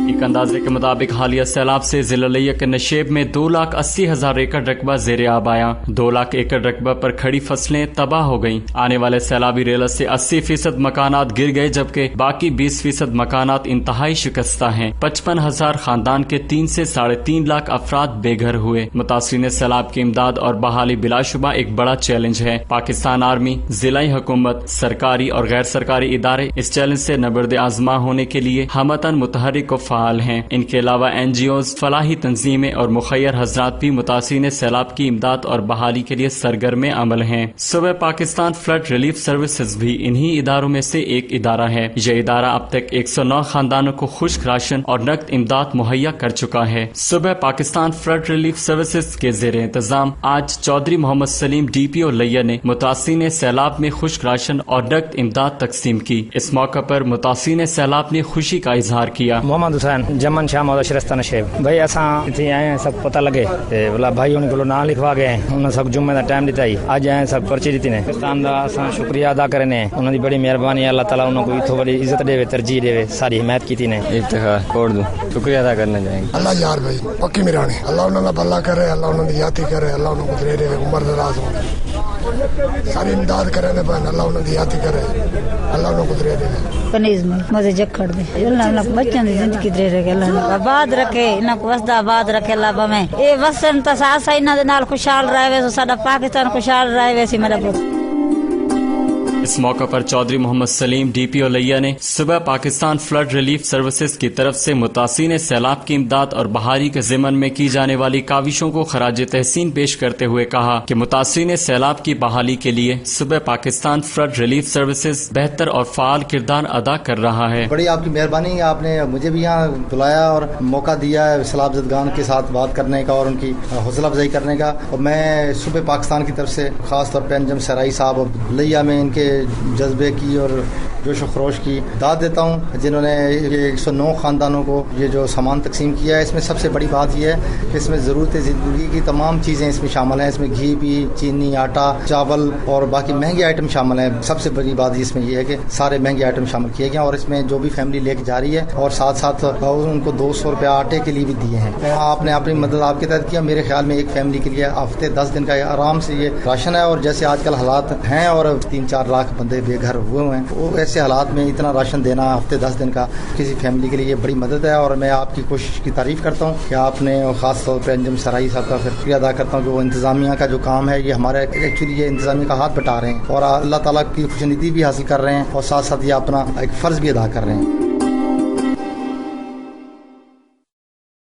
ایک اندازے کے مطابق حالیہ سیلاب سے ضلع لیہ کے نشیب میں 2,80,000 ایکڑ رقبہ زیر آب آیا۔ 2 لاکھ ایکڑ رقبہ پر کھڑی فصلیں تباہ ہو گئیں۔ آنے والے سیلابی ریلت سے 80% مکانات گر گئے، جبکہ باقی 20% مکانات انتہائی شکستہ ہیں۔ 55,000 خاندان کے 3 سے 3.5 لاکھ افراد بے گھر ہوئے۔ متاثرین سیلاب کی امداد اور بحالی بلا شبہ ایک بڑا چیلنج ہے۔ پاکستان آرمی، ضلعی حکومت، سرکاری اور غیر سرکاری ادارے اس چیلنج سے نبرد آزما ہونے کے لیے ہمتاً متحرک و فعال ہیں۔ ان کے علاوہ NGOs، فلاحی تنظیمیں اور مخیر حضرات بھی متاثرین سیلاب کی امداد اور بحالی کے لیے سرگرم عمل ہیں۔ صوبہ پاکستان فلڈ ریلیف سروسز بھی انہی اداروں میں سے ایک ادارہ ہے۔ یہ ادارہ اب تک 109 خاندانوں کو خشک راشن اور نقد امداد مہیا کر چکا ہے۔ صوبہ پاکستان فلڈ ریلیف سروسز کے زیر انتظام آج چودھری محمد سلیم DPO لیہ نے متاثرین سیلاب میں خشک راشن اور نقد امداد تقسیم کی۔ اس موقع پر متاثرین سیلاب نے خوشی کا اظہار کیا۔ محمد حسین جمن شاہ محمد شرستہ نشیب بھائی اساں اتنے آئے ہیں، سب پتہ لگے بولا بھائی ان کو نام لکھوا گئے ہیں، انہوں نے سب جمعے کا ٹائم دیتا ہی اج آئے سب پرچی دیتی نے پاکستان دا اساں شکریہ ادا کرنے، انہوں دی بڑی مہربانی، اللہ تعالیٰ انہوں کو اتھو بڑی عزت دے، ترجیح دے، ساری حمایت کیتی نے، افتخار کوڑ دوں شکریہ ادا کرنا چاہیں گے۔ اللہ یار بھائی پکی میرانی، اللہ انہوں نے بھلا کرے، اللہ انہوں نے یاتی کرے، اللہ انہوں کو دے عمر دراز ہو، ساری امداد کرے نے بہن، اللہ انہوں نے یاتی کرے، اللہ انہوں کو دے کنیز میں مزے جکڑ دے، اللہ انہوں کو بچوں دی زندگی دے رکھے، اللہ انہوں کو آباد رکھے، انہوں کو وسدا آباد رکھے اللہ بمیں اے وسن تا ساسا انہوں دے نال خوشحال رہے وے، ساڈا پاکستان خوشحال رہے وے سی میرا پوت۔ اس موقع پر چودھری محمد سلیم DPO لیہ نے صوبہ پاکستان فلڈ ریلیف سروسز کی طرف سے متاثرین سیلاب کی امداد اور بحالی کے ضمن میں کی جانے والی کاوشوں کو خراج تحسین پیش کرتے ہوئے کہا کہ متاثرین سیلاب کی بحالی کے لیے صوبہ پاکستان فلڈ ریلیف سروسز بہتر اور فعال کردار ادا کر رہا ہے۔ بڑی آپ کی مہربانی، آپ نے مجھے بھی یہاں بلایا اور موقع دیا ہے سیلاب زدگان کے ساتھ بات کرنے کا اور ان کی حوصلہ افزائی کرنے کا، اور میں صوبہ پاکستان کی طرف سے خاص طور پہ انجم سرائی صاحب لیہ میں ان کے جذبے کی اور جوش و خروش کی داد دیتا ہوں، جنہوں نے یہ 109 خاندانوں کو یہ جو سامان تقسیم کیا ہے۔ اس میں سب سے بڑی بات یہ ہے کہ اس میں ضرورت زندگی کی تمام چیزیں اس میں شامل ہیں، اس میں گھی بھی، چینی، آٹا، چاول اور باقی مہنگے آئٹم شامل ہیں۔ سب سے بڑی بات اس میں یہ ہے کہ سارے مہنگے آئٹم شامل کیے گئے، اور اس میں جو بھی فیملی لے کے جا رہی ہے، اور ساتھ ساتھ ان کو 200 روپیہ آٹے کے لیے بھی دیے ہیں۔ آپ نے اپنی مدد آپ کے تحت کیا، میرے خیال میں ایک فیملی کے لیے ہفتے 10 دن کا آرام سے یہ راشن ہے، اور جیسے آج کل حالات ہیں اور 3-4 لاکھ بندے بے گھر ہوئے ہیں، وہ ایسے حالات میں اتنا راشن دینا ہفتے 10 دن کا کسی فیملی کے لیے یہ بڑی مدد ہے، اور میں آپ کی کوشش کی تعریف کرتا ہوں کہ آپ نے خاص طور پہ انجم سرائی صاحب کا شکریہ ادا کرتا ہوں کہ وہ انتظامیہ کا جو کام ہے یہ ہمارے ایکچولی یہ انتظامیہ کا ہاتھ بٹا رہے ہیں، اور اللہ تعالیٰ کی خوشندی بھی حاصل کر رہے ہیں، اور ساتھ ساتھ یہ اپنا ایک فرض بھی ادا کر رہے ہیں۔